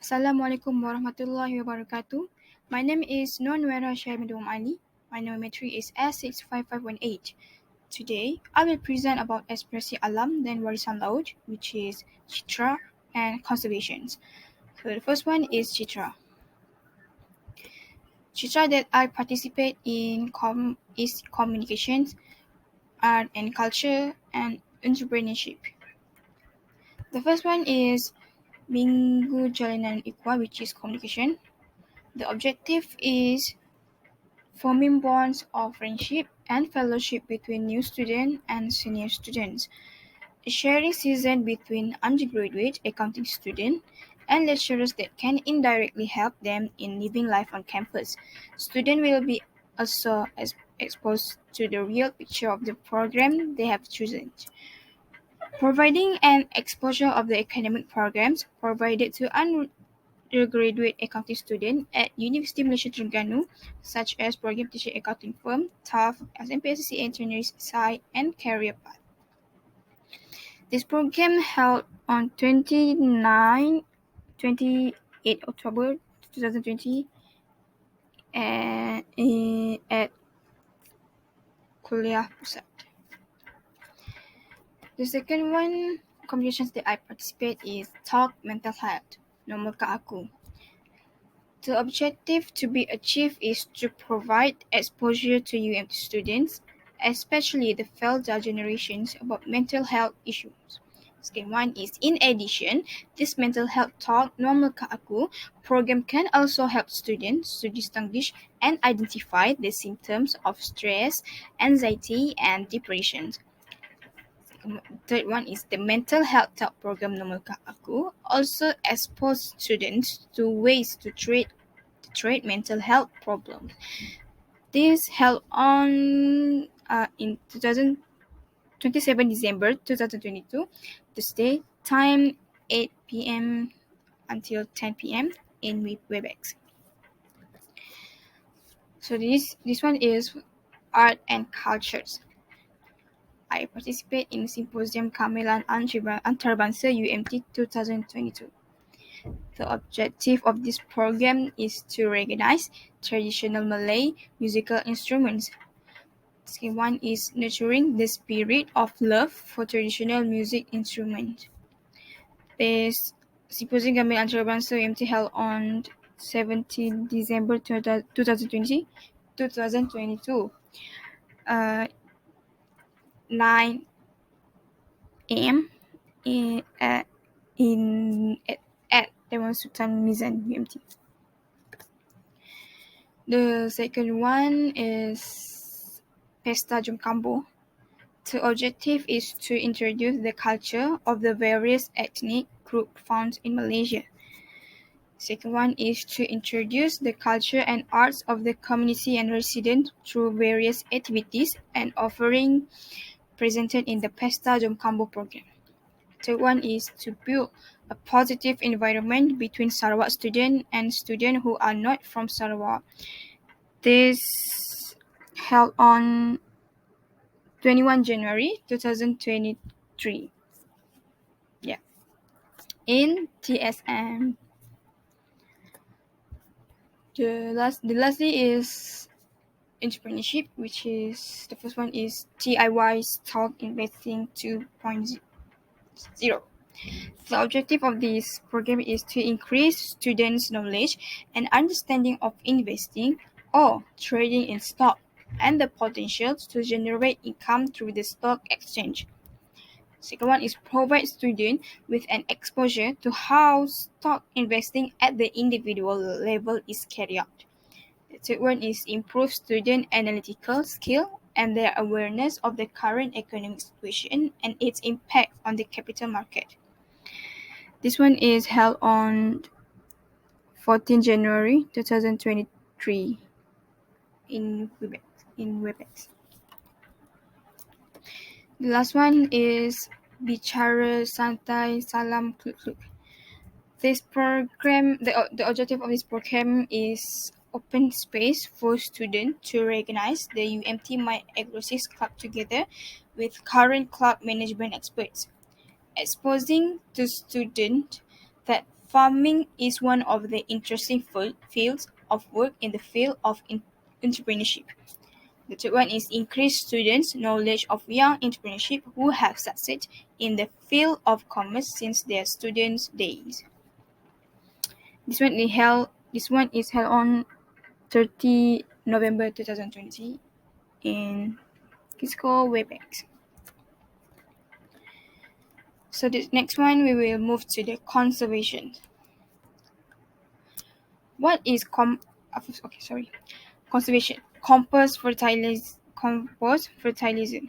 Assalamualaikum warahmatullahi wabarakatuh. My name is Nuwairah Ali. My number is S65518. Today, I will present about ekspresi alam dan warisan laut, which is Citra and Conseervation. So the first one is Citra. Citra that I participate in is communications, art and culture, and entrepreneurship. The first one is Minggu Jalanan Ikhwan, which is communication. The objective is forming bonds of friendship and fellowship between new students and senior students. A sharing season between undergraduate accounting students and lecturers that can indirectly help them in living life on campus. Students will be also exposed to the real picture of the program they have chosen. Providing an exposure of the academic programs provided to undergraduate accounting students at University Malaysia Terengganu, such as Program Teaching Accounting Firm, TAF, SMPSC Engineers Site, and Career Path. This program held on 28 October 2020 at Kuliah Pusat. The second one, communications that I participate is Talk Mental Health, Normal Ka Aku. The objective to be achieved is to provide exposure to UMT students, especially the elder generations, about mental health issues. Second one is, in addition, this mental health talk, Normal Ka Aku, program can also help students to distinguish and identify the symptoms of stress, anxiety, and depression. Third one is the mental health talk program Normal Ka Aku also expose students to ways to treat mental health problems. This held on in 27 December 2022. Tuesday, time 8 p.m. until 10 p.m. in Webex. So this one is art and cultures. I participate in Symposium Gamelan Antarabangsa UMT 2022. The objective of this program is to recognize traditional Malay musical instruments. Second one is nurturing the spirit of love for traditional music instruments. This Symposium Gamelan Antarabangsa UMT held on 17 December 2022. 9 a.m. at Dewan Sultan Mizan UMT. The second one is Pesta Jom Kambo. The objective is to introduce the culture of the various ethnic groups found in Malaysia. Second one is to introduce the culture and arts of the community and residents through various activities and offerings presented in the Pesta Jom Kambo program. Third one is to build a positive environment between Sarawak students and students who are not from Sarawak. This held on 21 January 2023. Yeah. In TSM. The lastly is entrepreneurship, which is the first one is DIY stock investing 2.0. The objective of this program is to increase students' knowledge and understanding of investing or trading in stock and the potential to generate income through the stock exchange. Second one is provide students with an exposure to how stock investing at the individual level is carried out. The third one is improve student analytical skill and their awareness of the current economic situation and its impact on the capital market. This one is held on 14 January 2023 in Webex. The last one is Bicara Santai Salam Kluk. This program, the objective of this program is open space for students to recognize the UMT My Agrosis Club together with current club management experts, exposing to students that Farming is one of the interesting fields of work in the field of entrepreneurship. The third one is increase students' knowledge of young entrepreneurship who have succeeded in the field of commerce since their students' days. This one is held on 30 November 2020 in Kisco Webex. So the next one we will move to the conservation. What is conservation? Compost fertilizer. What is compost fertilizer?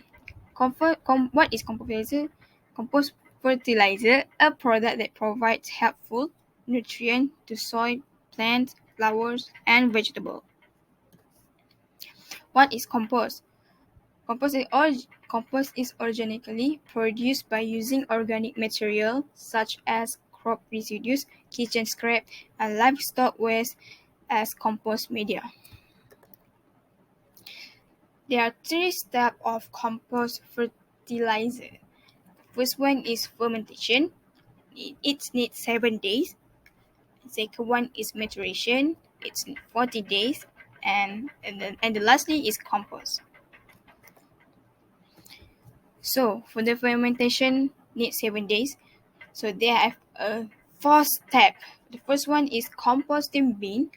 Compost fertilizer, a product that provides helpful nutrient to soil, plants, flowers, and vegetables. What is compost? Compost is organically produced by using organic material such as crop residues, kitchen scrap, and livestock waste as compost media. There are 3 steps of compost fertilizer. First one is fermentation. It needs 7 days. Second one is maturation. It's 40 days. And the lastly is compost. So for the fermentation, needs 7 days. So they have a 4 step. The first one is composting bin,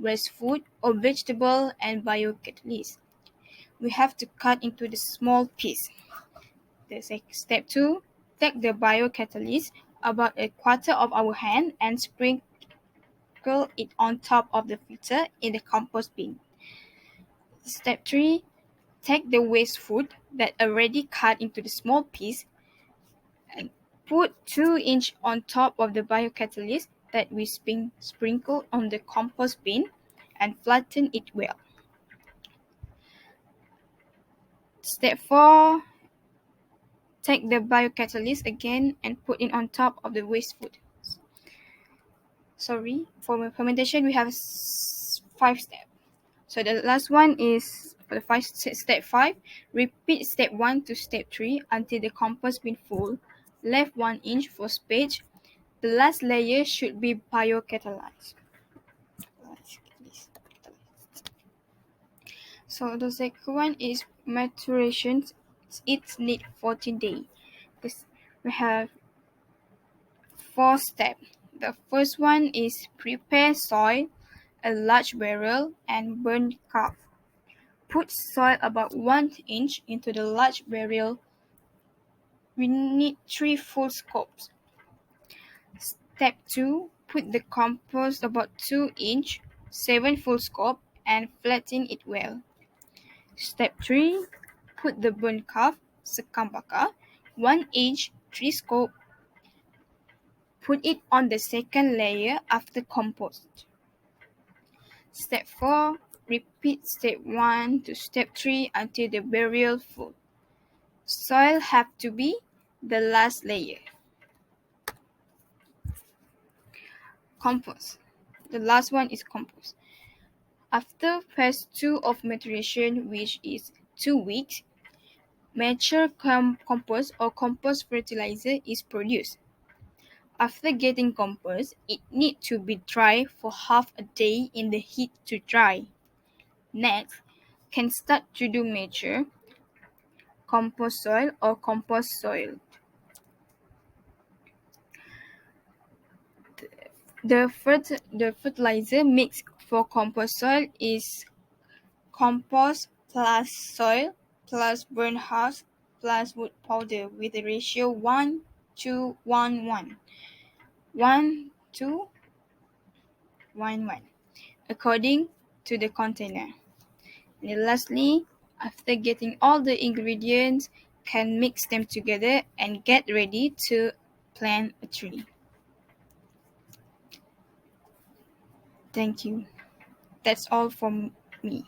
waste food or vegetable and biocatalyst. We have to cut into the small piece. The step 2, take the biocatalyst about a quarter of our hand and sprinkle it on top of the filter in the compost bin. Step 3, take the waste food that already cut into the small piece and put 2 inch on top of the biocatalyst that we sprinkle on the compost bin and flatten it well. Step 4, take the biocatalyst again and put it on top of the waste food. For fermentation we have 5 steps. So the last one is for the step 5. Repeat step 1 to step 3 until the compost bin full. Left 1 inch for space. The last layer should be biocatalyzed. So the second one is maturation. It needs 14 days. We have 4 steps. The first one is prepare soil, a large barrel, and burn calf. Put soil about 1 inch into the large barrel. We need 3 full scoops. Step 2, put the compost about 2 inch, 7 full scoop, and flatten it well. Step 3, put the burnt calf, sekam bakar, 1 inch, 3 scoop. Put it on the second layer after compost. Step 4, repeat step 1 to step 3 until the barrel full. Soil have to be the last layer. Compost. The last one is compost. After phase 2 of maturation, which is 2 weeks, mature compost or compost fertilizer is produced. After getting compost, it needs to be dry for half a day in the heat to dry. Next, can start to do mature compost soil or compost soil. The fertilizer mix for compost soil is compost plus soil plus burnt husk plus wood powder with a ratio 1:1:1. 1:1:1 according to the container. And lastly, after getting all the ingredients, can mix them together and get ready to plant a tree. Thank you. That's all from me.